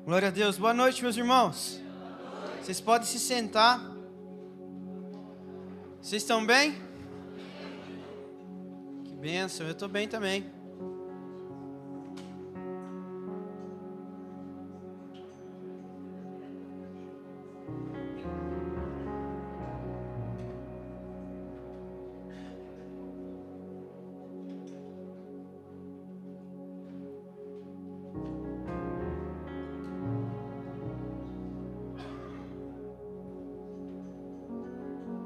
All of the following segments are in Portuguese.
Glória a Deus. Boa noite, meus irmãos. Vocês podem se sentar. Vocês estão bem? Que bênção, eu estou bem também.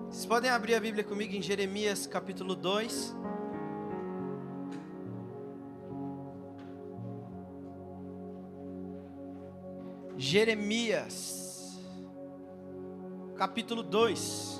Vocês podem abrir a Bíblia comigo em Jeremias capítulo 2. Jeremias capítulo 2.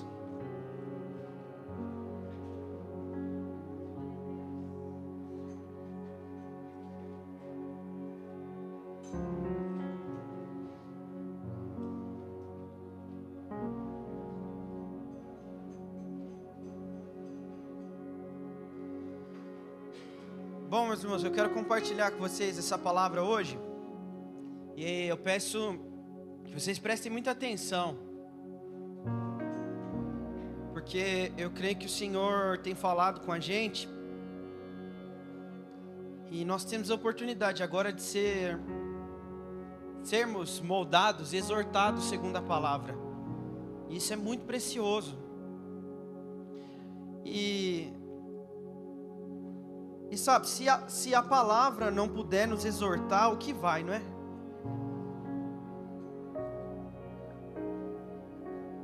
Bom, meus irmãos, eu quero compartilhar com vocês essa palavra hoje. E eu peço que vocês prestem muita atenção, porque eu creio que o Senhor tem falado com a gente. E nós temos a oportunidade agora de sermos moldados, exortados segundo a palavra. E isso é muito precioso. E sabe, se a palavra não puder nos exortar, o que vai, não é?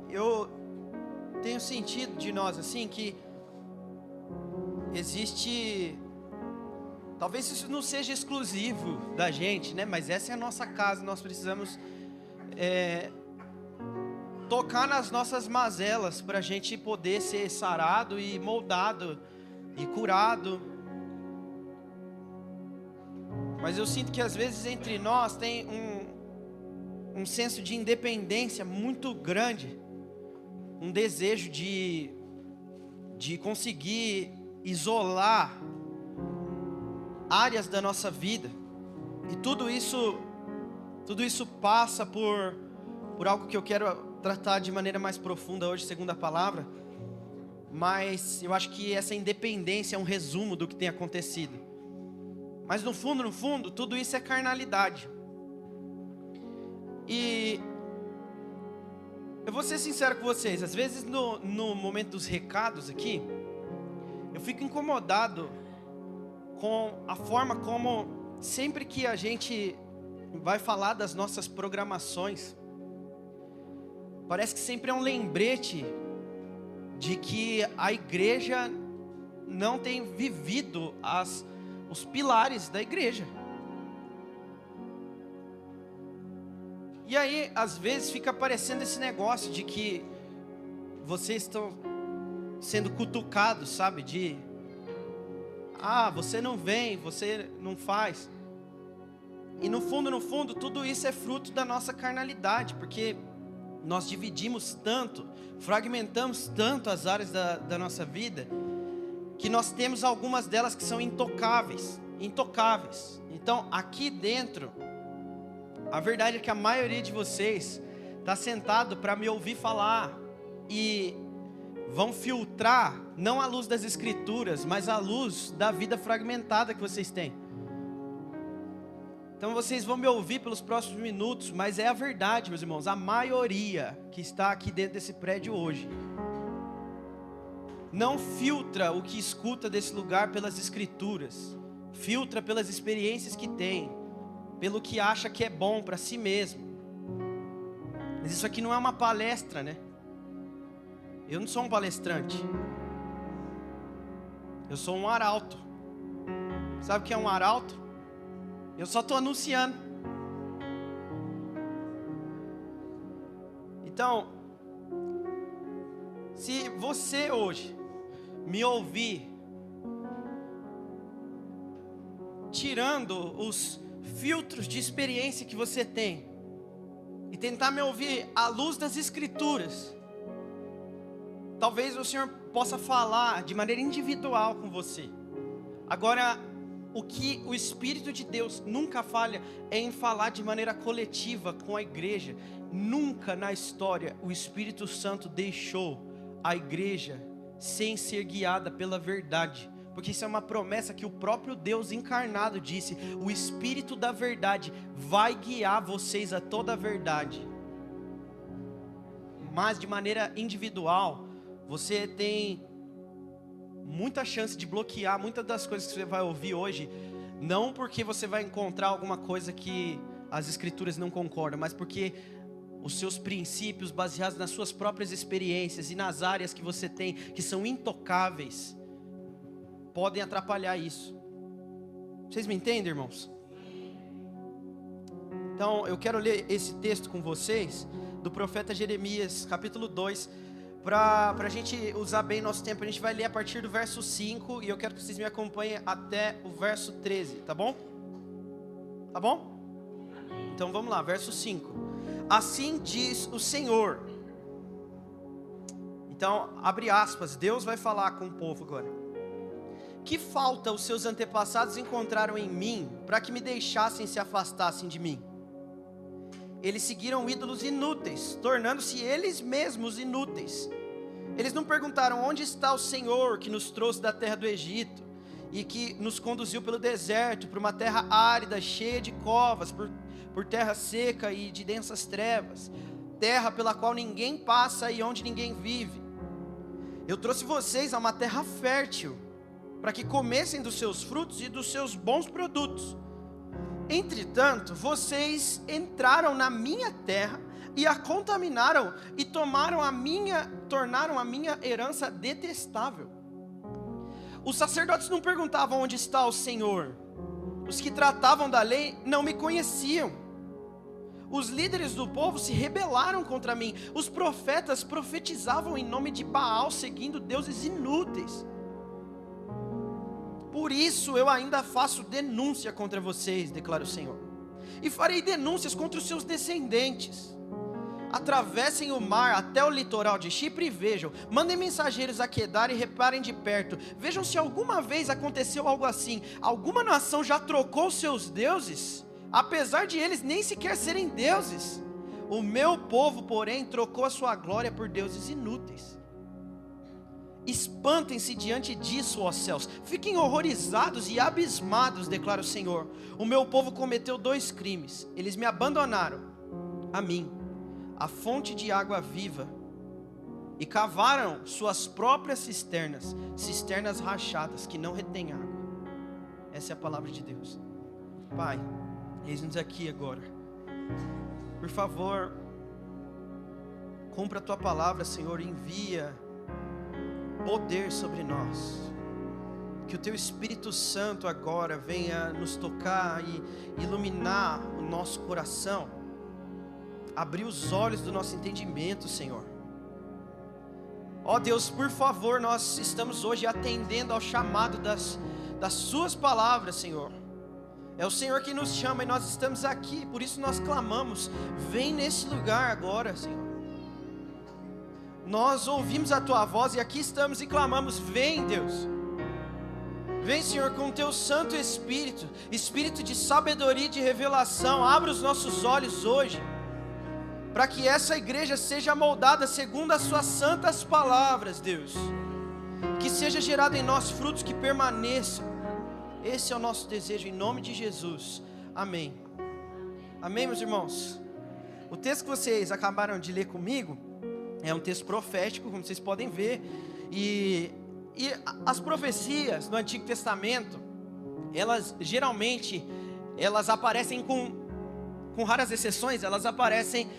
Eu tenho sentido de nós assim que existe, talvez isso não seja exclusivo da gente, né? Mas essa é a nossa casa, nós precisamos tocar nas nossas mazelas para a gente poder ser sarado e moldado e curado. Mas eu sinto que às vezes entre nós tem um senso de independência muito grande, um desejo de conseguir isolar áreas da nossa vida. E tudo isso passa por algo que eu quero tratar de maneira mais profunda hoje, segundo a palavra. Mas eu acho que essa independência é um resumo do que tem acontecido. Mas no fundo, tudo isso é carnalidade. E eu vou ser sincero com vocês, às vezes no momento dos recados aqui, eu fico incomodado com a forma como sempre que a gente vai falar das nossas programações, parece que sempre é um lembrete de que a igreja não tem vivido os pilares da igreja. E aí, às vezes, fica aparecendo esse negócio de que vocês estão sendo cutucados, sabe? Você não vem, você não faz. E no fundo, tudo isso é fruto da nossa carnalidade, porque nós dividimos tanto, fragmentamos tanto as áreas da nossa vida, que nós temos algumas delas que são intocáveis. Então, aqui dentro, a verdade é que a maioria de vocês está sentado para me ouvir falar e vão filtrar, não a luz das escrituras, mas a luz da vida fragmentada que vocês têm. Então vocês vão me ouvir pelos próximos minutos, mas é a verdade, meus irmãos, a maioria que está aqui dentro desse prédio hoje não filtra o que escuta desse lugar pelas escrituras, filtra pelas experiências que tem, pelo que acha que é bom para si mesmo. Mas isso aqui não é uma palestra, né? Eu não sou um palestrante, eu sou um arauto. Sabe o que é um arauto? Eu só estou anunciando. Então, se você hoje me ouvir tirando os filtros de experiência que você tem e tentar me ouvir à luz das escrituras, talvez o Senhor possa falar de maneira individual com você. Agora, o que o Espírito de Deus nunca falha é em falar de maneira coletiva com a igreja. Nunca na história o Espírito Santo deixou a igreja sem ser guiada pela verdade. Porque isso é uma promessa que o próprio Deus encarnado disse: o Espírito da verdade vai guiar vocês a toda a verdade. Mas de maneira individual, você tem muita chance de bloquear muitas das coisas que você vai ouvir hoje, não porque você vai encontrar alguma coisa que as escrituras não concordam, mas porque os seus princípios baseados nas suas próprias experiências e nas áreas que você tem, que são intocáveis, podem atrapalhar isso. Vocês me entendem, irmãos? Então eu quero ler esse texto com vocês, do profeta Jeremias, capítulo 2, para a gente usar bem nosso tempo. A gente vai ler a partir do verso 5, e eu quero que vocês me acompanhem até o verso 13, tá bom? Tá bom? Então vamos lá, verso 5. Assim diz o Senhor. Então, abre aspas, Deus vai falar com o povo agora. Que falta os seus antepassados encontraram em mim, para que me deixassem e se afastassem de mim? Eles seguiram ídolos inúteis, tornando-se eles mesmos inúteis. Eles não perguntaram: onde está o Senhor que nos trouxe da terra do Egito e que nos conduziu pelo deserto, para uma terra árida, cheia de covas, por terra seca e de densas trevas, terra pela qual ninguém passa e onde ninguém vive? Eu trouxe vocês a uma terra fértil, para que comessem dos seus frutos e dos seus bons produtos. Entretanto, vocês entraram na minha terra e a contaminaram e tornaram a minha herança detestável. Os sacerdotes não perguntavam: onde está o Senhor? Os que tratavam da lei não me conheciam. Os líderes do povo se rebelaram contra mim. Os profetas profetizavam em nome de Baal, seguindo deuses inúteis. Por isso eu ainda faço denúncia contra vocês, declara o Senhor, e farei denúncias contra os seus descendentes. Atravessem o mar até o litoral de Chipre e vejam. Mandem mensageiros a Quedar e reparem de perto. Vejam se alguma vez aconteceu algo assim. Alguma nação já trocou seus deuses, apesar de eles nem sequer serem deuses. O meu povo, porém, trocou a sua glória por deuses inúteis. Espantem-se diante disso, ó céus, fiquem horrorizados e abismados, declara o Senhor. O meu povo cometeu 2 crimes. Eles me abandonaram, a mim, a fonte de água viva, e cavaram suas próprias cisternas, cisternas rachadas que não retêm água. Essa é a palavra de Deus. Pai, eis-nos aqui agora. Por favor, cumpra a tua palavra, Senhor, envia poder sobre nós. Que o teu Espírito Santo agora venha nos tocar e iluminar o nosso coração, abrir os olhos do nosso entendimento, Senhor. Ó Deus, por favor, nós estamos hoje atendendo ao chamado das suas palavras, Senhor. É o Senhor que nos chama e nós estamos aqui, por isso nós clamamos: vem nesse lugar agora, Senhor. Nós ouvimos a tua voz e aqui estamos e clamamos: vem, Deus. Vem, Senhor, com o teu Santo Espírito, Espírito de sabedoria e de revelação. Abra os nossos olhos hoje, para que essa igreja seja moldada segundo as suas santas palavras, Deus. Que seja gerado em nós frutos que permaneçam. Esse é o nosso desejo, em nome de Jesus. Amém. Amém, meus irmãos. O texto que vocês acabaram de ler comigo é um texto profético, como vocês podem ver, e as profecias no Antigo Testamento, elas geralmente, elas aparecem com raras exceções, elas aparecem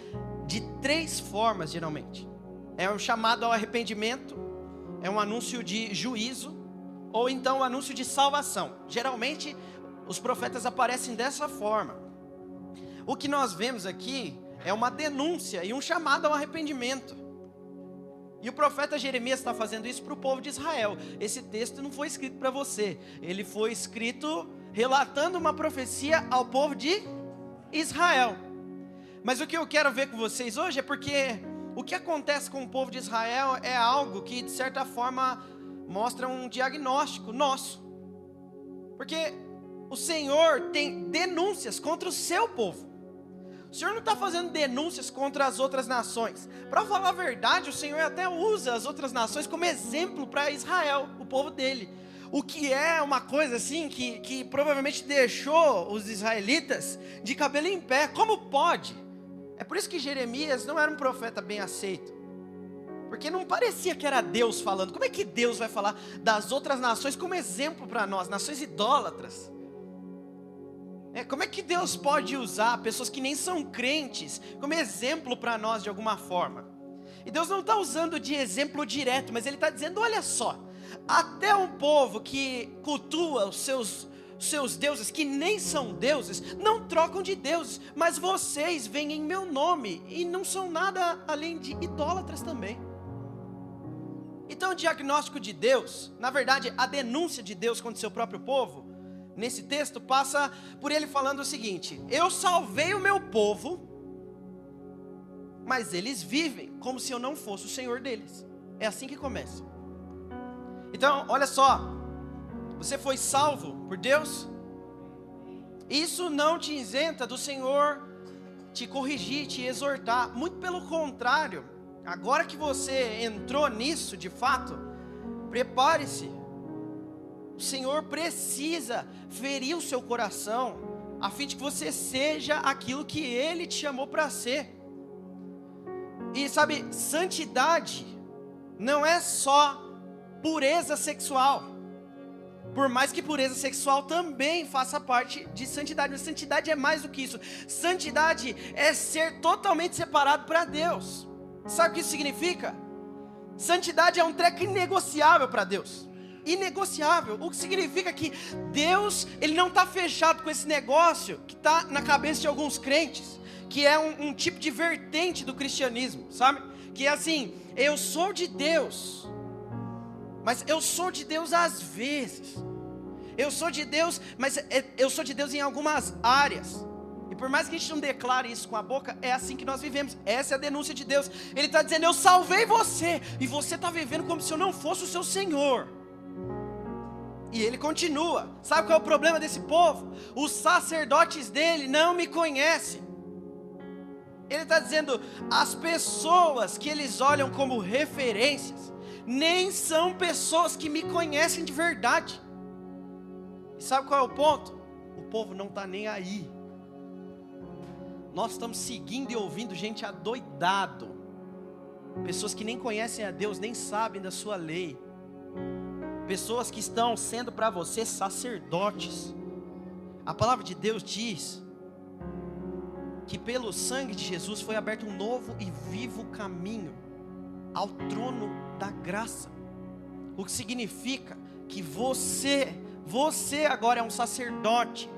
de 3 formas geralmente. É um chamado ao arrependimento, é um anúncio de juízo, ou então um anúncio de salvação. Geralmente os profetas aparecem dessa forma. O que nós vemos aqui é uma denúncia e um chamado ao arrependimento. E o profeta Jeremias está fazendo isso para o povo de Israel. Esse texto não foi escrito para você. Ele foi escrito relatando uma profecia ao povo de Israel. Mas o que eu quero ver com vocês hoje é porque o que acontece com o povo de Israel é algo que, de certa forma, mostra um diagnóstico nosso. Porque o Senhor tem denúncias contra o seu povo. O Senhor não está fazendo denúncias contra as outras nações. Para falar a verdade, o Senhor até usa as outras nações como exemplo para Israel, o povo dele. O que é uma coisa assim que provavelmente deixou os israelitas de cabelo em pé. Como pode? É por isso que Jeremias não era um profeta bem aceito. Porque não parecia que era Deus falando. Como é que Deus vai falar das outras nações como exemplo para nós, nações idólatras? Como é que Deus pode usar pessoas que nem são crentes como exemplo para nós de alguma forma? E Deus não está usando de exemplo direto, mas Ele está dizendo, olha só, até um povo que cultua os seus deuses, que nem são deuses, não trocam de deuses, mas vocês vêm em meu nome, e não são nada além de idólatras também. Então o diagnóstico de Deus, na verdade a denúncia de Deus contra o seu próprio povo, nesse texto passa por ele falando o seguinte: eu salvei o meu povo, mas eles vivem como se eu não fosse o Senhor deles. É assim que começa. Então, olha só, você foi salvo por Deus, isso não te isenta do Senhor te corrigir, te exortar, muito pelo contrário, agora que você entrou nisso de fato, prepare-se. O Senhor precisa ferir o seu coração, a fim de que você seja aquilo que Ele te chamou para ser. E sabe, santidade não é só pureza sexual, por mais que pureza sexual também faça parte de santidade, mas santidade é mais do que isso. Santidade é ser totalmente separado para Deus. Sabe o que isso significa? Santidade é um treco inegociável para Deus. Inegociável, o que significa que Deus, Ele não está fechado com esse negócio que está na cabeça de alguns crentes, que é um tipo de vertente do cristianismo, sabe? Que é assim, eu sou de Deus, mas eu sou de Deus às vezes, eu sou de Deus, mas eu sou de Deus em algumas áreas, e por mais que a gente não declare isso com a boca, é assim que nós vivemos. Essa é a denúncia de Deus. Ele está dizendo, eu salvei você, e você está vivendo como se eu não fosse o seu Senhor. E ele continua, sabe qual é o problema desse povo? Os sacerdotes dele não me conhecem. Ele está dizendo, as pessoas que eles olham como referências, nem são pessoas que me conhecem de verdade. E sabe qual é o ponto? O povo não está nem aí. Nós estamos seguindo e ouvindo gente adoidado, pessoas que nem conhecem a Deus, nem sabem da sua lei, pessoas que estão sendo para você sacerdotes. A palavra de Deus diz que pelo sangue de Jesus foi aberto um novo e vivo caminho ao trono da graça, o que significa que você agora é um sacerdote.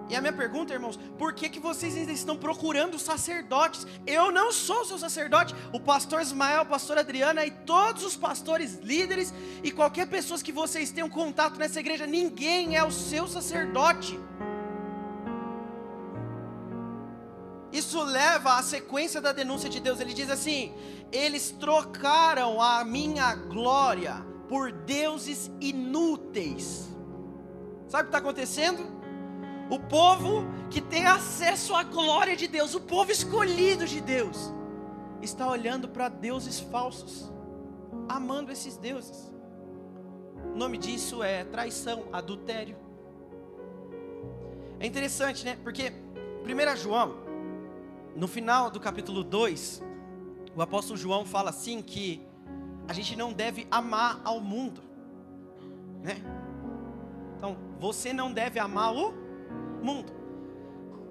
E a minha pergunta, irmãos, por que vocês ainda estão procurando sacerdotes? Eu não sou o seu sacerdote. O pastor Ismael, a pastora Adriana e todos os pastores líderes e qualquer pessoa que vocês tenham contato nessa igreja, ninguém é o seu sacerdote. Isso leva à sequência da denúncia de Deus. Ele diz assim, eles trocaram a minha glória por deuses inúteis. Sabe o que está acontecendo? O povo que tem acesso à glória de Deus, o povo escolhido de Deus, está olhando para deuses falsos, amando esses deuses. O nome disso é traição, adultério. É interessante, né? Porque 1 João, no final do capítulo 2, o apóstolo João fala assim que a gente não deve amar ao mundo, né? Então, você não deve amar o mundo.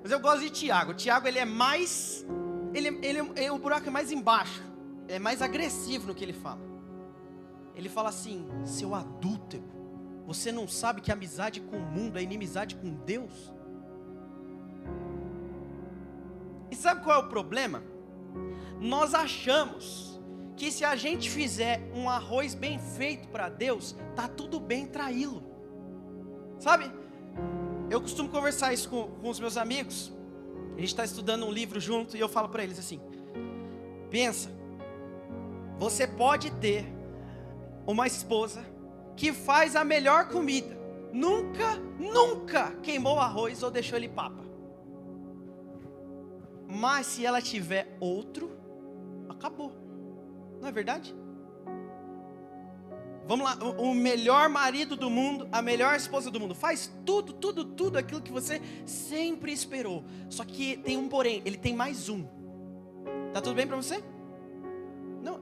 Mas eu gosto de Tiago. Tiago, ele é mais, o buraco é mais embaixo, é mais agressivo no que ele fala. Ele fala assim, seu adúltero, você não sabe que amizade com o mundo é inimizade com Deus? E sabe qual é o problema? Nós achamos que se a gente fizer um arroz bem feito para Deus, tá tudo bem traí-lo. Sabe? Eu costumo conversar isso com os meus amigos. A gente está estudando um livro junto e eu falo para eles assim, pensa, você pode ter uma esposa que faz a melhor comida, nunca queimou arroz ou deixou ele papa. Mas se ela tiver outro, acabou. Não é verdade? Vamos lá, o melhor marido do mundo, a melhor esposa do mundo, faz tudo aquilo que você sempre esperou. Só que tem um porém, ele tem mais um. Tá tudo bem para você?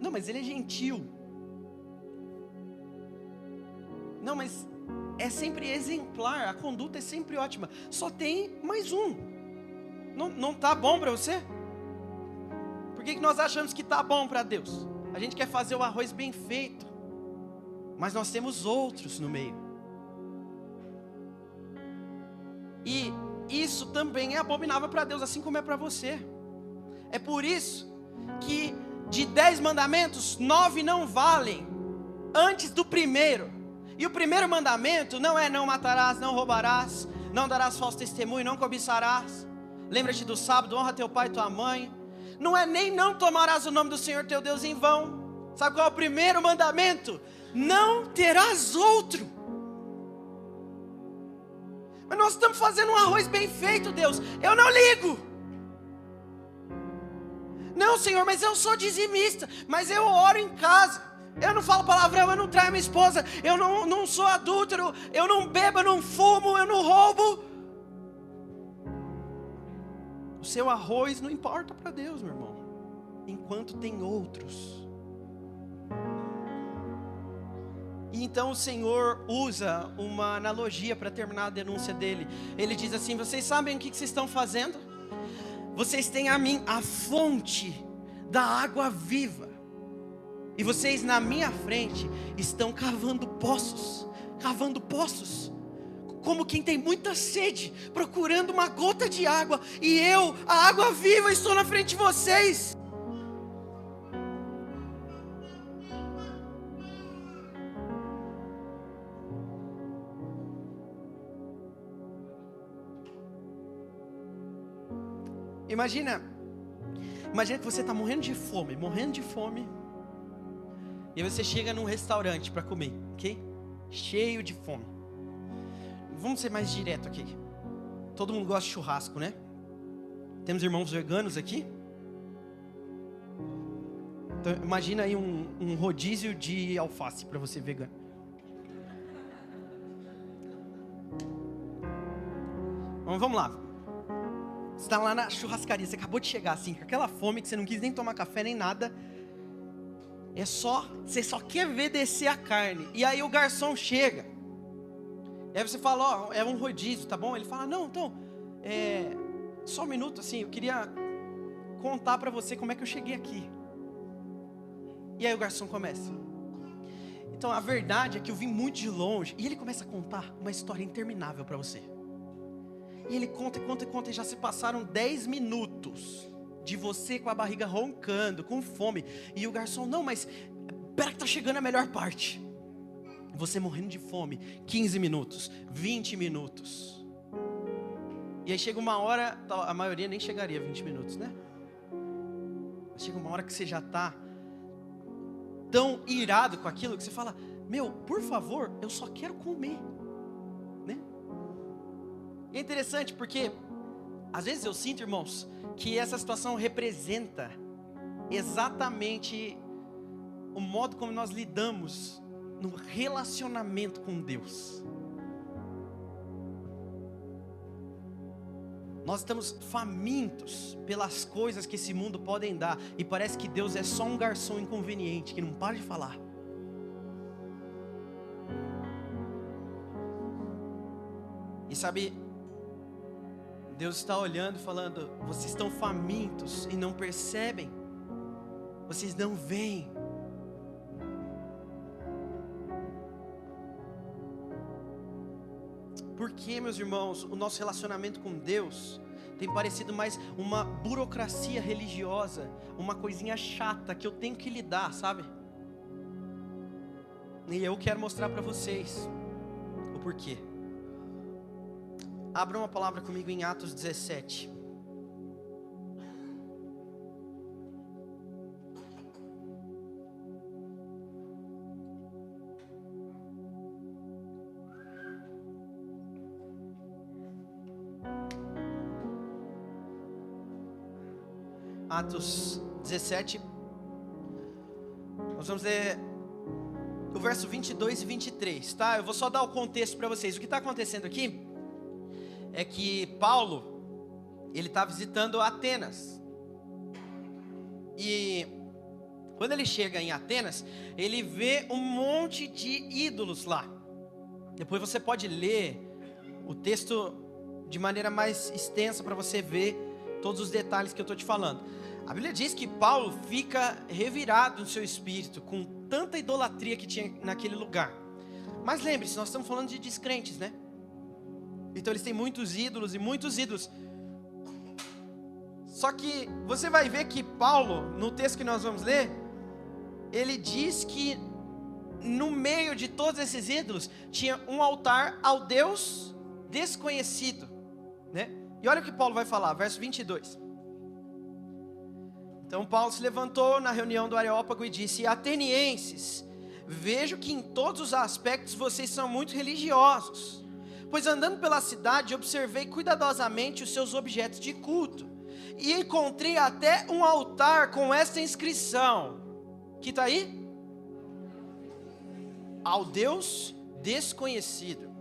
Não, mas ele é gentil. Não, mas é sempre exemplar, a conduta é sempre ótima. Só tem mais um. Não tá bom para você? Por que nós achamos que tá bom para Deus? A gente quer fazer o arroz bem feito. Mas nós temos outros no meio. E isso também é abominável para Deus, assim como é para você. É por isso que de 10 mandamentos, 9 não valem antes do primeiro. E o primeiro mandamento não é não matarás, não roubarás, não darás falso testemunho, não cobiçarás. Lembra-te do sábado, honra teu pai e tua mãe. Não é nem não tomarás o nome do Senhor teu Deus em vão. Sabe qual é o primeiro mandamento? Não terás outro. Mas nós estamos fazendo um arroz bem feito, Deus. Eu não ligo. Não, Senhor, mas eu sou dizimista. Mas eu oro em casa. Eu não falo palavrão, eu não traio minha esposa. Eu não sou adúltero. Eu não bebo, eu não fumo, eu não roubo. O seu arroz não importa para Deus, meu irmão. Enquanto tem outros. E então o Senhor usa uma analogia para terminar a denúncia dele. Ele diz assim: vocês sabem o que vocês estão fazendo? Vocês têm a mim, a fonte da água viva. E vocês na minha frente estão cavando poços. Como quem tem muita sede, procurando uma gota de água. E eu, a água viva, estou na frente de vocês. Imagina que você está morrendo de fome. E aí você chega num restaurante para comer, ok? Cheio de fome. Vamos ser mais direto aqui. Todo mundo gosta de churrasco, né? Temos irmãos veganos aqui? Então imagina aí um rodízio de alface para você vegano. Vamos lá. Você está lá na churrascaria, você acabou de chegar assim, com aquela fome que você não quis nem tomar café nem nada. Você só quer ver descer a carne. E aí o garçom chega. E aí você fala, ó, é um rodízio, tá bom? Ele fala, não, então, só um minuto assim, eu queria contar para você como é que eu cheguei aqui. E aí o garçom começa. Então a verdade é que eu vim muito de longe. E ele começa a contar uma história interminável para você. E ele conta, e já se passaram 10 minutos de você com a barriga roncando, com fome. E o garçom, não, mas espera que tá chegando a melhor parte. Você morrendo de fome, 15 minutos, 20 minutos. E aí chega uma hora, a maioria nem chegaria a 20 minutos, né? Chega uma hora que você já está tão irado com aquilo, que você fala, meu, por favor, eu só quero comer. E é interessante porque, às vezes eu sinto, irmãos, que essa situação representa exatamente o modo como nós lidamos no relacionamento com Deus. Nós estamos famintos pelas coisas que esse mundo podem dar. E parece que Deus é só um garçom inconveniente que não para de falar. E sabe, Deus está olhando e falando, vocês estão famintos e não percebem, vocês não veem. Porque, meus irmãos, o nosso relacionamento com Deus tem parecido mais uma burocracia religiosa, uma coisinha chata que eu tenho que lidar, sabe? E eu quero mostrar para vocês o porquê. Abra uma palavra comigo em Atos 17. Atos 17. Nós vamos ler o verso 22 e 23, tá? Eu vou só dar o contexto para vocês. O que está acontecendo aqui é que Paulo, ele está visitando Atenas. E quando ele chega em Atenas, ele vê um monte de ídolos lá. Depois você pode ler o texto de maneira mais extensa para você ver todos os detalhes que eu estou te falando. A Bíblia diz que Paulo fica revirado no seu espírito com tanta idolatria que tinha naquele lugar. Mas lembre-se, nós estamos falando de descrentes, né? Então eles têm muitos ídolos e muitos ídolos. Só que você vai ver que Paulo, no texto que nós vamos ler, ele diz que no meio de todos esses ídolos tinha um altar ao Deus desconhecido, né? E olha o que Paulo vai falar, verso 22. Então Paulo se levantou na reunião do Areópago e disse: Atenienses, vejo que em todos os aspectos vocês são muito religiosos, pois andando pela cidade observei cuidadosamente os seus objetos de culto, e encontrei até um altar com esta inscrição, que está aí? Ao Deus desconhecido.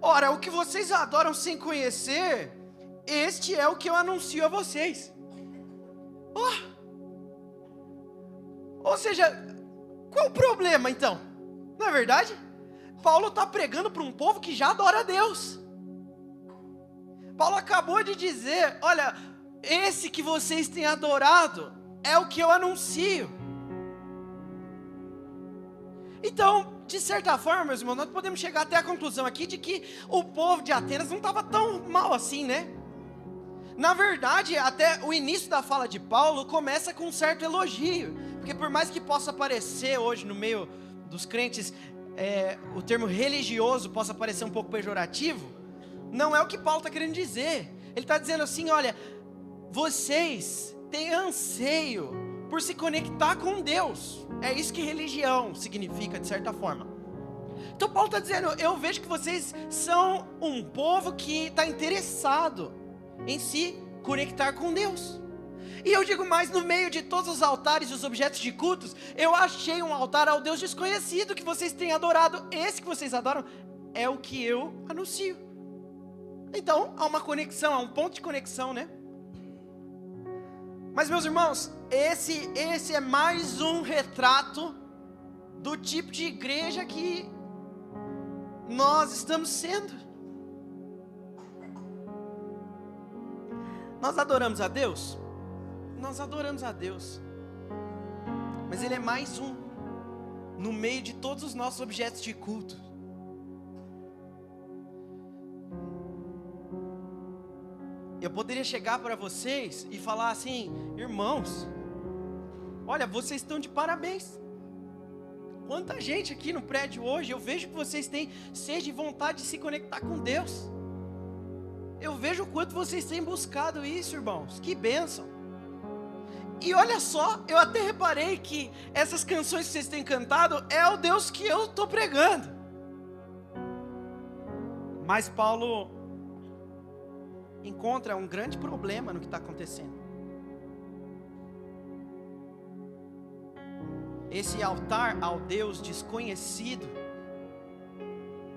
Ora, o que vocês adoram sem conhecer, este é o que eu anuncio a vocês. Ou seja, qual o problema então? Não é verdade? Paulo está pregando para um povo que já adora a Deus. Paulo acabou de dizer: olha, esse que vocês têm adorado é o que eu anuncio. Então, de certa forma, meus irmãos, nós podemos chegar até a conclusão aqui de que o povo de Atenas não estava tão mal assim, né? Na verdade, até o início da fala de Paulo começa com um certo elogio, porque por mais que possa parecer hoje no meio dos crentes, o termo religioso possa parecer um pouco pejorativo, não é o que Paulo está querendo dizer. Ele está dizendo assim: olha, vocês têm anseio por se conectar com Deus. É isso que religião significa, de certa forma. Então Paulo está dizendo: eu vejo que vocês são um povo que está interessado em se conectar com Deus. E eu digo mais, no meio de todos os altares e os objetos de cultos, eu achei um altar ao Deus desconhecido que vocês têm adorado. Esse que vocês adoram é o que eu anuncio. Então há uma conexão, há um ponto de conexão, né? Mas, meus irmãos, esse é mais um retrato do tipo de igreja que nós estamos sendo. Nós adoramos a Deus? Nós adoramos a Deus. Mas Ele é mais um no meio de todos os nossos objetos de culto. Eu poderia chegar para vocês e falar assim: irmãos, olha, vocês estão de parabéns. Quanta gente aqui no prédio hoje, eu vejo que vocês têm sede e vontade de se conectar com Deus. Eu vejo o quanto vocês têm buscado isso, irmãos. Que bênção. E olha só, eu até reparei que essas canções que vocês têm cantado é o Deus que eu estou pregando. Mas Paulo encontra um grande problema no que está acontecendo. Esse altar ao Deus desconhecido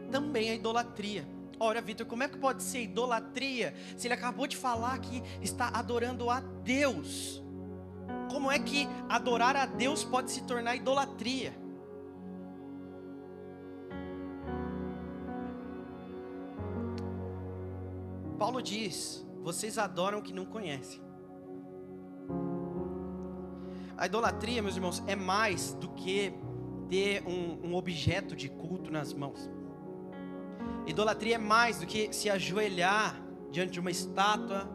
também é idolatria. Ora, Vitor, como é que pode ser idolatria se ele acabou de falar que está adorando a Deus? Como é que adorar a Deus pode se tornar idolatria? Paulo diz: vocês adoram o que não conhecem. A idolatria, meus irmãos, é mais do que ter um objeto de culto nas mãos. Idolatria é mais do que se ajoelhar diante de uma estátua,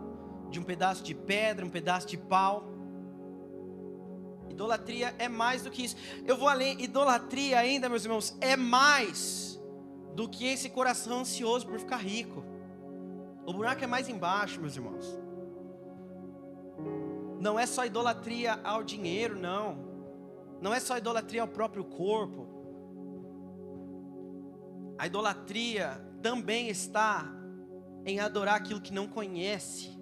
de um pedaço de pedra, um pedaço de pau. Idolatria é mais do que isso. Eu vou além. Idolatria ainda, meus irmãos, é mais do que esse coração ansioso por ficar rico. O buraco é mais embaixo, meus irmãos. Não é só idolatria ao dinheiro, não. Não é só idolatria ao próprio corpo. A idolatria também está em adorar aquilo que não conhece.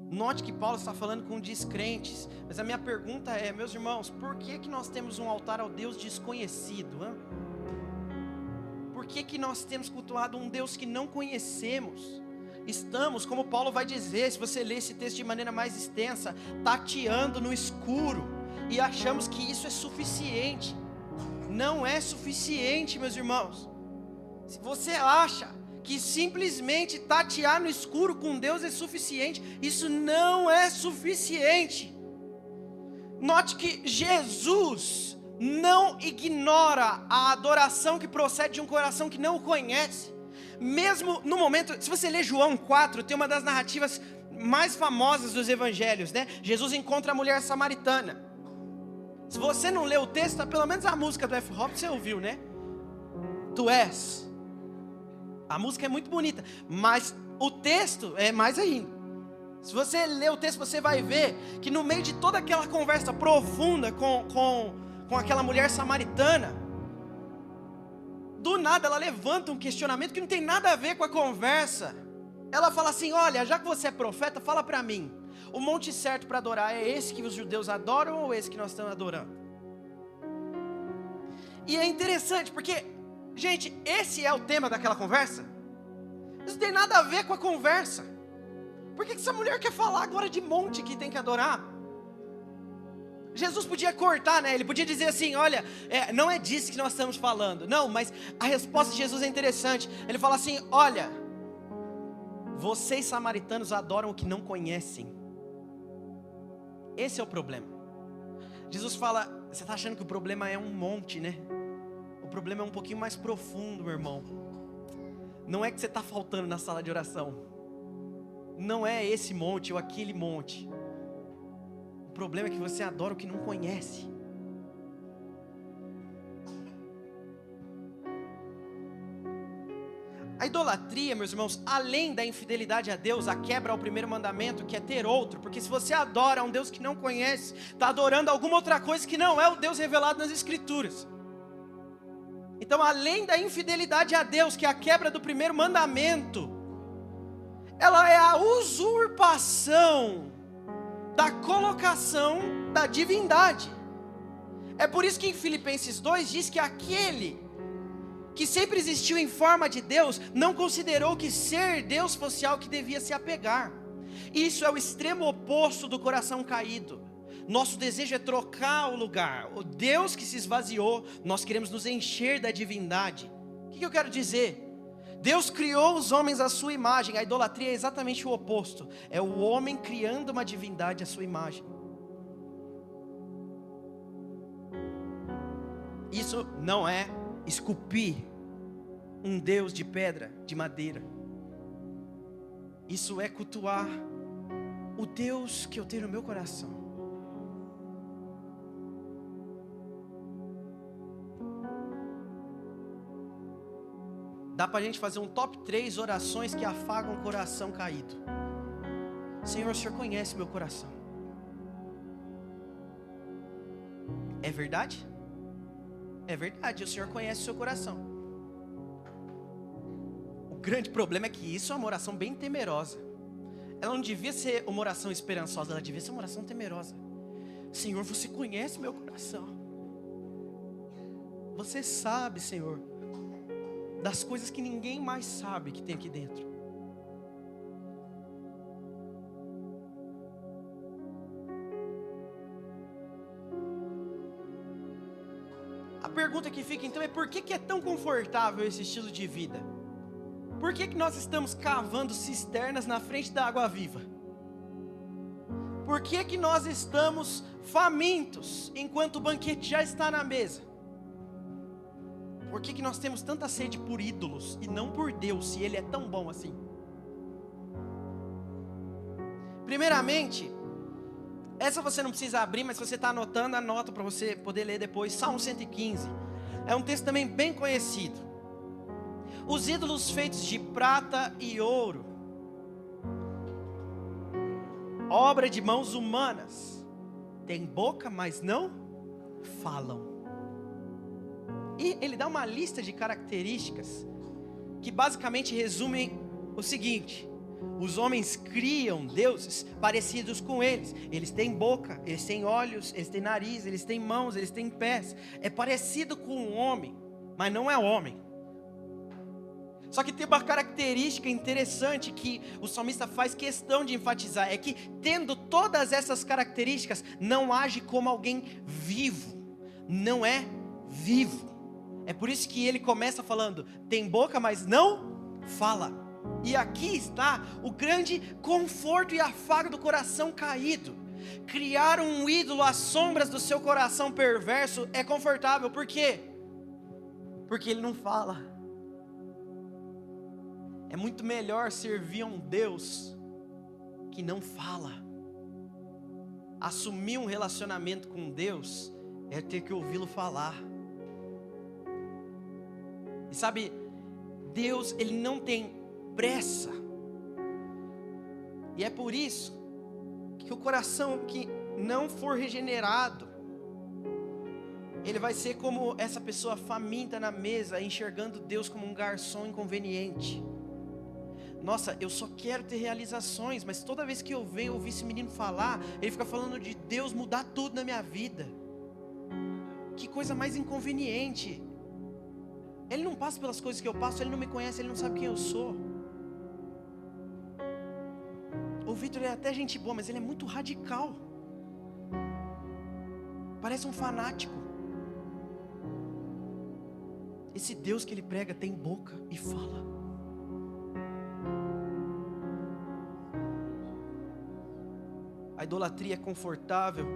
Note que Paulo está falando com descrentes. Mas a minha pergunta é, meus irmãos, por que nós temos um altar ao Deus desconhecido? Hein? Por que nós temos cultuado um Deus que não conhecemos? Estamos, como Paulo vai dizer, se você ler esse texto de maneira mais extensa, tateando no escuro, e achamos que isso é suficiente. Não é suficiente, meus irmãos. Se você acha que simplesmente tatear no escuro com Deus é suficiente, isso não é suficiente. Note que Jesus não ignora a adoração que procede de um coração que não o conhece. Mesmo no momento, se você ler João 4, tem uma das narrativas mais famosas dos evangelhos, né? Jesus encontra a mulher samaritana. Se você não leu o texto, pelo menos a música do F-Hop você ouviu, né? Tu és. A música é muito bonita, mas o texto é mais ainda. Se você ler o texto, você vai ver que no meio de toda aquela conversa profunda com aquela mulher samaritana, do nada ela levanta um questionamento que não tem nada a ver com a conversa. Ela fala assim: olha, já que você é profeta, fala para mim, o monte certo para adorar é esse que os judeus adoram ou esse que nós estamos adorando? E é interessante porque, gente, esse é o tema daquela conversa. Isso não tem nada a ver com a conversa. Por que essa mulher quer falar agora de monte que tem que adorar? Jesus podia cortar, né? Ele podia dizer assim: olha, não é disso que nós estamos falando. Não, mas a resposta de Jesus é interessante. Ele fala assim: olha, vocês samaritanos adoram o que não conhecem. Esse é o problema. Jesus fala: você está achando que o problema é um monte, né? O problema é um pouquinho mais profundo, meu irmão. Não é que você está faltando na sala de oração. Não é esse monte ou aquele monte. O problema é que você adora o que não conhece. A idolatria, meus irmãos, além da infidelidade a Deus, a quebra ao primeiro mandamento, que é ter outro. Porque se você adora um Deus que não conhece, está adorando alguma outra coisa que não é o Deus revelado nas Escrituras. Então, além da infidelidade a Deus, que é a quebra do primeiro mandamento, ela é a usurpação da colocação da divindade. É por isso que em Filipenses 2 diz que aquele que sempre existiu em forma de Deus, não considerou que ser Deus fosse algo que devia se apegar. Isso é o extremo oposto do coração caído. Nosso desejo é trocar o lugar. O Deus que se esvaziou, nós queremos nos encher da divindade. O que eu quero dizer? Deus criou os homens à sua imagem. A idolatria é exatamente o oposto. É o homem criando uma divindade à sua imagem. Isso não é esculpir um Deus de pedra, de madeira. Isso é cultuar o Deus que eu tenho no meu coração. Dá para a gente fazer um top 3 orações que afagam o coração caído. Senhor, o Senhor conhece meu coração. É verdade? É verdade, o Senhor conhece o seu coração. O grande problema é que isso é uma oração bem temerosa. Ela não devia ser uma oração esperançosa, ela devia ser uma oração temerosa. Senhor, você conhece meu coração. Você sabe, Senhor, das coisas que ninguém mais sabe que tem aqui dentro. A pergunta que fica então é: por que é tão confortável esse estilo de vida? Por que nós estamos cavando cisternas na frente da água viva? Por que nós estamos famintos enquanto o banquete já está na mesa? Por que nós temos tanta sede por ídolos e não por Deus, se Ele é tão bom assim? Primeiramente, essa você não precisa abrir, mas se você está anotando, anota para você poder ler depois. Salmo 115, é um texto também bem conhecido. Os ídolos feitos de prata e ouro, obra de mãos humanas, têm boca, mas não falam. E ele dá uma lista de características que basicamente resumem o seguinte: Os homens criam deuses parecidos com eles. Eles têm boca, eles têm olhos, eles têm nariz, eles têm mãos, eles têm pés. É parecido com um homem, mas não é homem. Só que tem uma característica interessante que o salmista faz questão de enfatizar. É que tendo todas essas características, não age como alguém vivo. Não é vivo. É por isso que ele começa falando, tem boca, mas não fala. E aqui está o grande conforto e afago do coração caído. Criar um ídolo às sombras do seu coração perverso é confortável. Por quê? Porque ele não fala. É muito melhor servir a um Deus que não fala. Assumir um relacionamento com Deus é ter que ouvi-lo falar. E sabe, Deus, ele não tem pressa. E é por isso que o coração que não for regenerado, ele vai ser como essa pessoa faminta na mesa, enxergando Deus como um garçom inconveniente. Nossa, eu só quero ter realizações, mas toda vez que eu venho ouvir esse menino falar, ele fica falando de Deus mudar tudo na minha vida. Que coisa mais inconveniente. Ele não passa pelas coisas que eu passo, ele não me conhece, ele não sabe quem eu sou. O Vitor é até gente boa, mas ele é muito radical. Parece um fanático. Esse Deus que ele prega tem boca e fala. A idolatria é confortável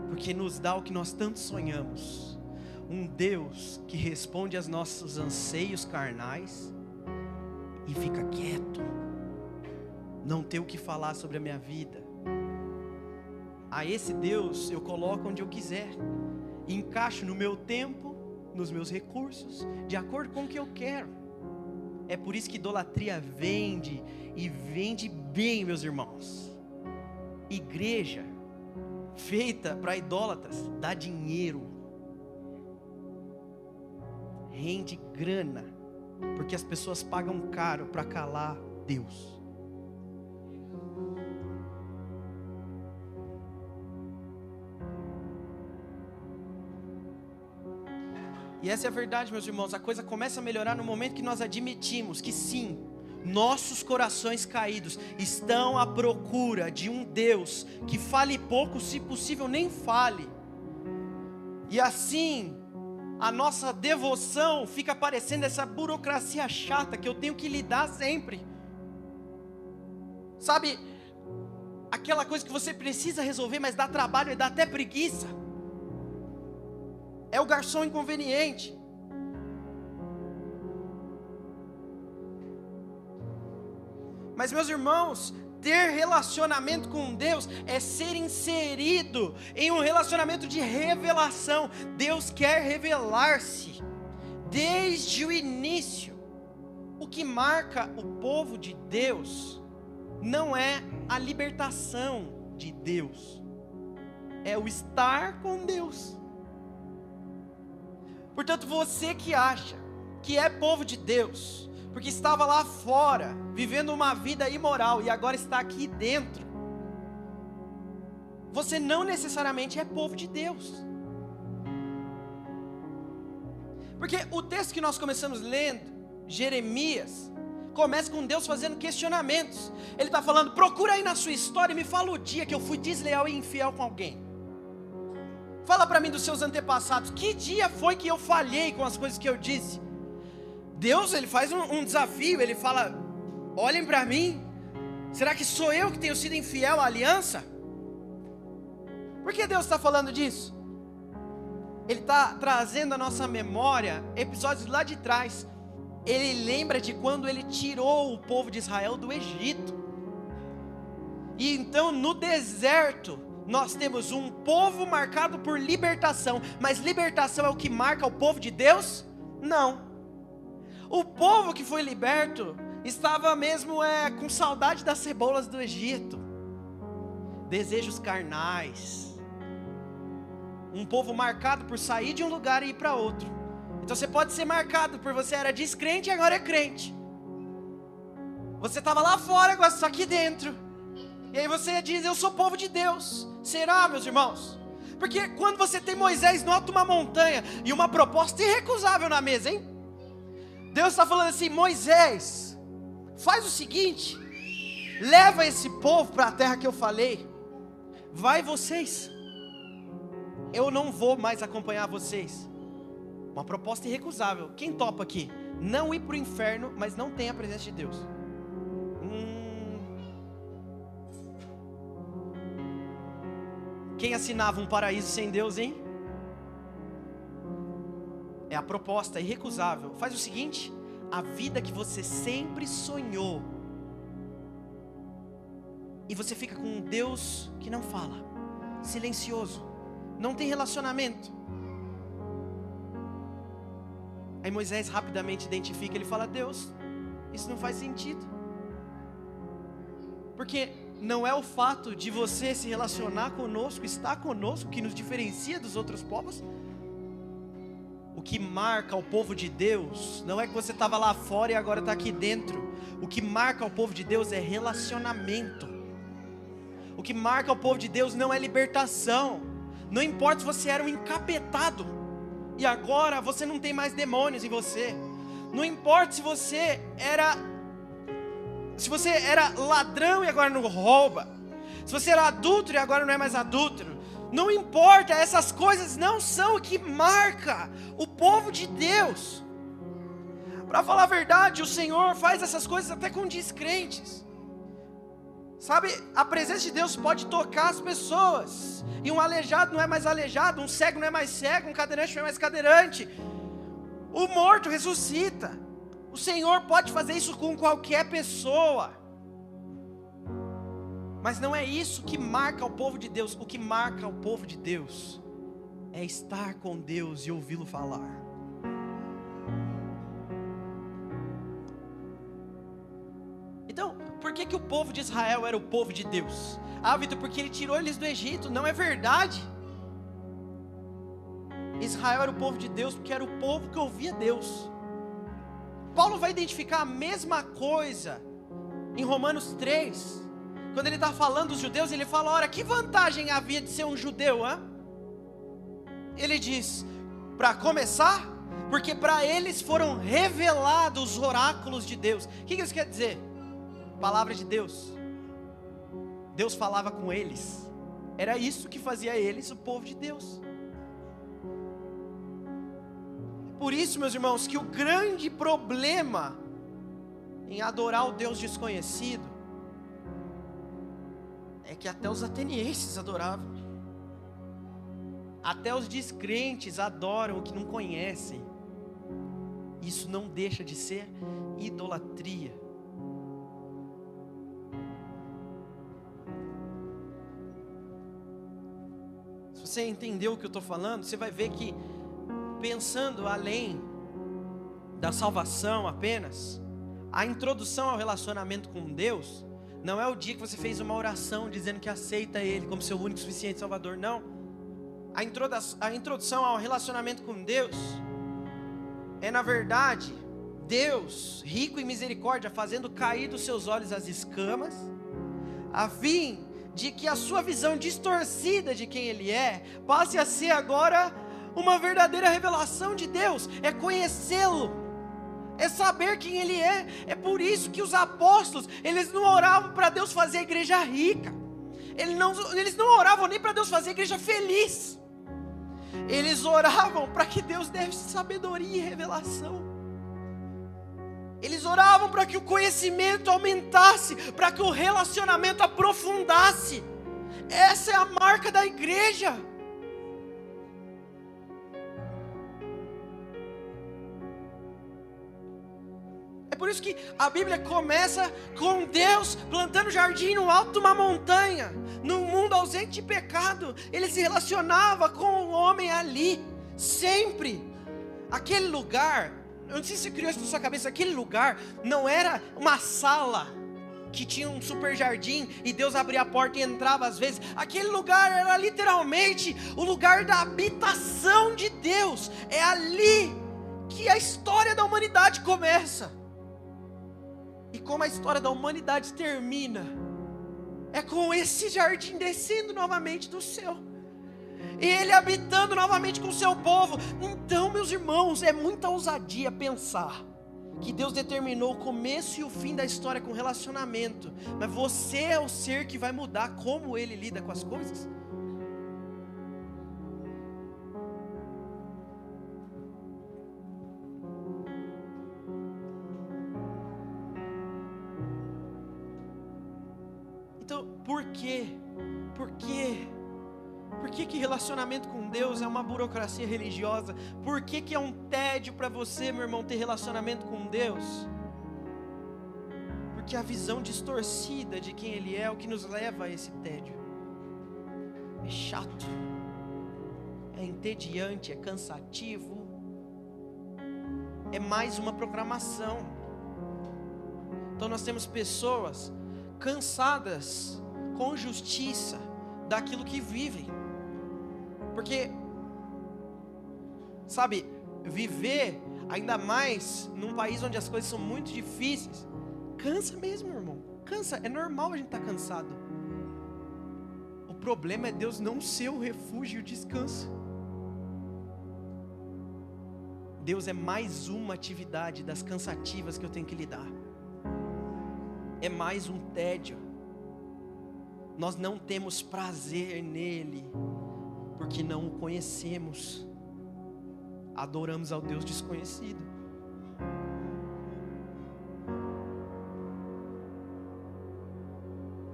porque nos dá o que nós tanto sonhamos. Um Deus que responde aos nossos anseios carnais e fica quieto. Não ter o que falar sobre a minha vida. A esse Deus eu coloco onde eu quiser. Encaixo no meu tempo, nos meus recursos, de acordo com o que eu quero. É por isso que idolatria vende, e vende bem, meus irmãos. Igreja feita para idólatras dá dinheiro, rende grana, porque as pessoas pagam caro para calar Deus. E essa é a verdade, meus irmãos. A coisa começa a melhorar no momento que nós admitimos que sim, nossos corações caídos estão à procura de um Deus que fale pouco, se possível nem fale. E assim, a nossa devoção fica parecendo essa burocracia chata que eu tenho que lidar sempre. Sabe, aquela coisa que você precisa resolver, mas dá trabalho e dá até preguiça. É o garçom inconveniente. Mas, meus irmãos, ter relacionamento com Deus é ser inserido em um relacionamento de revelação. Deus quer revelar-se desde o início. O que marca o povo de Deus não é a libertação de Deus, é o estar com Deus. Portanto, você que acha que é povo de Deus, porque estava lá fora, vivendo uma vida imoral, e agora está aqui dentro, você não necessariamente é povo de Deus. Porque o texto que nós começamos lendo, Jeremias, começa com Deus fazendo questionamentos. Ele está falando, procura aí na sua história e me fala o dia que eu fui desleal e infiel com alguém. Fala para mim dos seus antepassados, que dia foi que eu falhei com as coisas que eu disse? Deus, ele faz um desafio, ele fala, olhem para mim, será que sou eu que tenho sido infiel à aliança? Por que Deus está falando disso? Ele está trazendo à nossa memória episódios lá de trás. Ele lembra de quando ele tirou o povo de Israel do Egito. E então no deserto, nós temos um povo marcado por libertação. Mas libertação é o que marca o povo de Deus? Não. O povo que foi liberto estava mesmo com saudade das cebolas do Egito. Desejos carnais. Um povo marcado por sair de um lugar e ir para outro. Então você pode ser marcado por você era descrente e agora é crente. Você estava lá fora, agora você está aqui dentro. E aí você diz, eu sou povo de Deus. Será, meus irmãos? Porque quando você tem Moisés no alto de uma montanha e uma proposta irrecusável na mesa, hein? Deus está falando assim, Moisés, faz o seguinte, leva esse povo para a terra que eu falei. Vai vocês. Eu não vou mais acompanhar vocês. Uma proposta irrecusável. Quem topa aqui? Não ir para o inferno, mas não tem a presença de Deus. Quem assinava um paraíso sem Deus, hein? É a proposta irrecusável. Faz o seguinte, a vida que você sempre sonhou, e você fica com um Deus que não fala, silencioso, não tem relacionamento. Aí Moisés rapidamente identifica, ele fala, Deus, isso não faz sentido. Porque não é o fato de você se relacionar conosco, estar conosco, que nos diferencia dos outros povos. O que marca o povo de Deus, não é que você estava lá fora e agora está aqui dentro. O que marca o povo de Deus é relacionamento. O que marca o povo de Deus não é libertação. Não importa se você era um encapetado e agora você não tem mais demônios em você. Não importa se você era ladrão e agora não rouba. Se você era adúltero e agora não é mais adúltero. Não importa, essas coisas não são o que marca o povo de Deus. Para falar a verdade, o Senhor faz essas coisas até com descrentes. Sabe, a presença de Deus pode tocar as pessoas. E um aleijado não é mais aleijado, um cego não é mais cego, um cadeirante não é mais cadeirante. O morto ressuscita. O Senhor pode fazer isso com qualquer pessoa. Mas não é isso que marca o povo de Deus. O que marca o povo de Deus é estar com Deus e ouvi-lo falar. Então, por que o povo de Israel era o povo de Deus? Ah, Vitor, porque ele tirou eles do Egito. Não é verdade. Israel era o povo de Deus porque era o povo que ouvia Deus. Paulo vai identificar a mesma coisa em Romanos 3. Quando ele está falando dos judeus, ele fala, ora, que vantagem havia de ser um judeu, hein? Ele diz, para começar, porque para eles foram revelados os oráculos de Deus. O que isso quer dizer? Palavra de Deus. Deus falava com eles. Era isso que fazia eles o povo de Deus. Por isso, meus irmãos, que o grande problema em adorar o Deus desconhecido é que até os atenienses adoravam. Até os descrentes adoram o que não conhecem. Isso não deixa de ser idolatria. Se você entendeu o que eu estou falando, você vai ver que, pensando além da salvação apenas, a introdução ao relacionamento com Deus não é o dia que você fez uma oração dizendo que aceita Ele como seu único, suficiente Salvador. Não. A introdução ao relacionamento com Deus é, na verdade, Deus, rico em misericórdia, fazendo cair dos seus olhos as escamas, a fim de que a sua visão distorcida de quem Ele é, passe a ser agora uma verdadeira revelação de Deus. É conhecê-lo, é saber quem Ele é. É por isso que os apóstolos, eles não oravam para Deus fazer a igreja rica. Eles não oravam nem para Deus fazer a igreja feliz. Eles oravam para que Deus desse sabedoria e revelação. Eles oravam para que o conhecimento aumentasse, para que o relacionamento aprofundasse. Essa é a marca da igreja. É por isso que a Bíblia começa com Deus plantando jardim no alto de uma montanha, num mundo ausente de pecado. Ele se relacionava com o homem ali, sempre. Aquele lugar, eu não sei se você criou isso na sua cabeça, aquele lugar não era uma sala que tinha um super jardim e Deus abria a porta e entrava às vezes. Aquele lugar era literalmente o lugar da habitação de Deus. É ali que a história da humanidade começa. E como a história da humanidade termina, é com esse jardim descendo novamente do céu, e Ele habitando novamente com o seu povo. Então, meus irmãos, é muita ousadia pensar que Deus determinou o começo e o fim da história com relacionamento, mas você é o ser que vai mudar como Ele lida com as coisas. Então, por quê? Por que relacionamento com Deus é uma burocracia religiosa? Por que é um tédio para você, meu irmão, ter relacionamento com Deus? Porque a visão distorcida de quem Ele é o que nos leva a esse tédio. É chato, é entediante, é cansativo, é mais uma programação. Então nós temos pessoas cansadas com justiça daquilo que vivem. Porque, sabe, viver, ainda mais num país onde as coisas são muito difíceis, cansa mesmo, irmão. Cansa, é normal a gente estar cansado. O problema é Deus não ser o refúgio e o descanso. Deus é mais uma atividade das cansativas que eu tenho que lidar. É mais um tédio. Nós não temos prazer nele, porque não o conhecemos. Adoramos ao Deus desconhecido.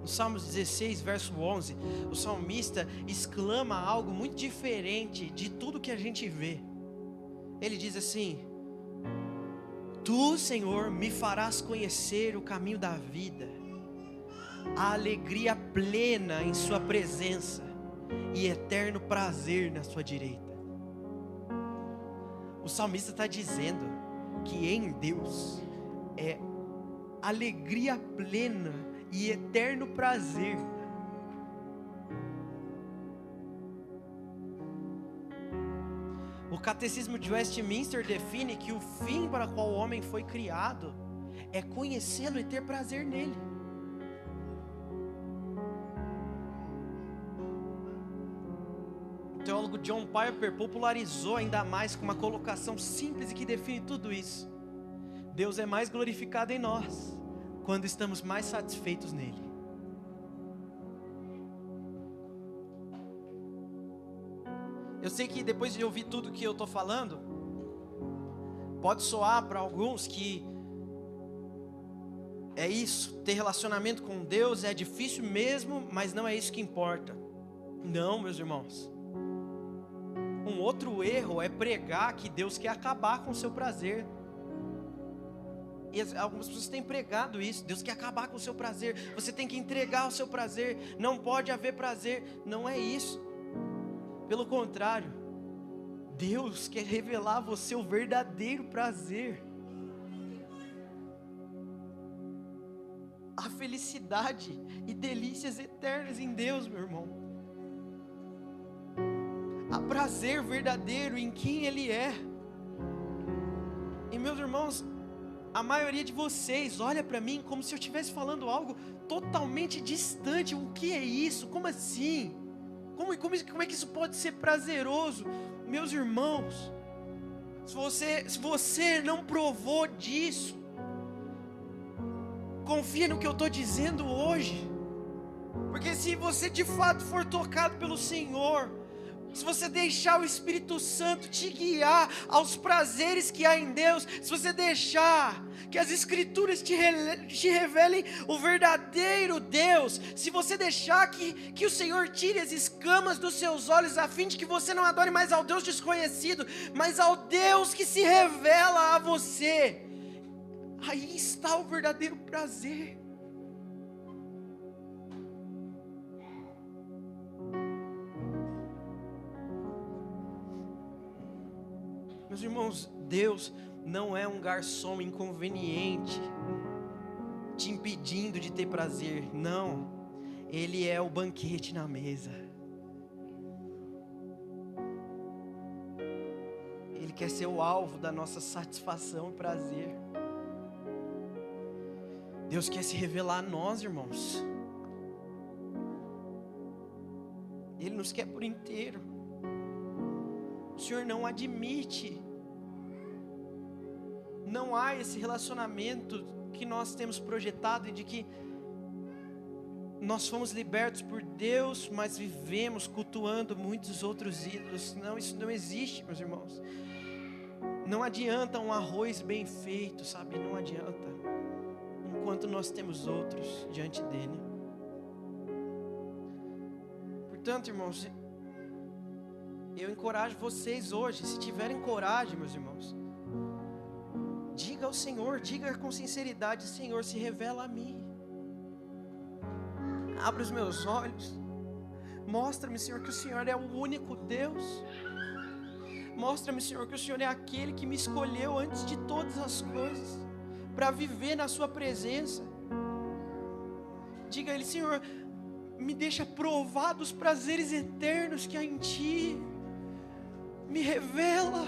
No Salmos 16, verso 11, o salmista exclama algo muito diferente de tudo que a gente vê. Ele diz assim: Tu, Senhor, me farás conhecer o caminho da vida, a alegria plena em sua presença e eterno prazer na sua direita. O salmista está dizendo que em Deus é alegria plena e eterno prazer. O Catecismo de Westminster define que o fim para o qual o homem foi criado é conhecê-lo e ter prazer nele. O teólogo John Piper popularizou ainda mais com uma colocação simples e que define tudo isso: Deus é mais glorificado em nós quando estamos mais satisfeitos nele. Eu sei que depois de ouvir tudo que eu estou falando, pode soar para alguns que é isso, ter relacionamento com Deus é difícil mesmo, mas não é isso que importa. Não, meus irmãos. Um outro erro é pregar que Deus quer acabar com o seu prazer. E algumas pessoas têm pregado isso: Deus quer acabar com o seu prazer, você tem que entregar o seu prazer, não pode haver prazer. Não é isso. Pelo contrário, Deus quer revelar a você o verdadeiro prazer, a felicidade e delícias eternas em Deus, meu irmão. Há prazer verdadeiro em quem Ele é. E meus irmãos, a maioria de vocês olha para mim como se eu estivesse falando algo totalmente distante. O que é isso? Como assim? Como é que isso pode ser prazeroso? Meus irmãos, se você não provou disso, confia no que eu estou dizendo hoje. Porque se você de fato for tocado pelo Senhor, se você deixar o Espírito Santo te guiar aos prazeres que há em Deus, se você deixar que as Escrituras te revelem o verdadeiro Deus, se você deixar que o Senhor tire as escamas dos seus olhos, a fim de que você não adore mais ao Deus desconhecido, mas ao Deus que se revela a você, aí está o verdadeiro prazer. Meus irmãos, Deus não é um garçom inconveniente, te impedindo de ter prazer. Não, Ele é o banquete na mesa. Ele quer ser o alvo da nossa satisfação e prazer. Deus quer se revelar a nós, irmãos. Ele nos quer por inteiro. O Senhor não admite. Não há esse relacionamento que nós temos projetado e de que nós fomos libertos por Deus, mas vivemos cultuando muitos outros ídolos. Não, isso não existe, meus irmãos. Não adianta um arroz bem feito, sabe? Não adianta, enquanto nós temos outros diante dele. Portanto, irmãos, eu encorajo vocês hoje, se tiverem coragem, meus irmãos, diga ao Senhor, diga com sinceridade: Senhor, se revela a mim. Abra os meus olhos. Mostra-me, Senhor, que o Senhor é o único Deus. Mostra-me, Senhor, que o Senhor é aquele que me escolheu antes de todas as coisas, para viver na sua presença. Diga a Ele: Senhor, me deixa provar dos prazeres eternos que há em Ti. Me revela.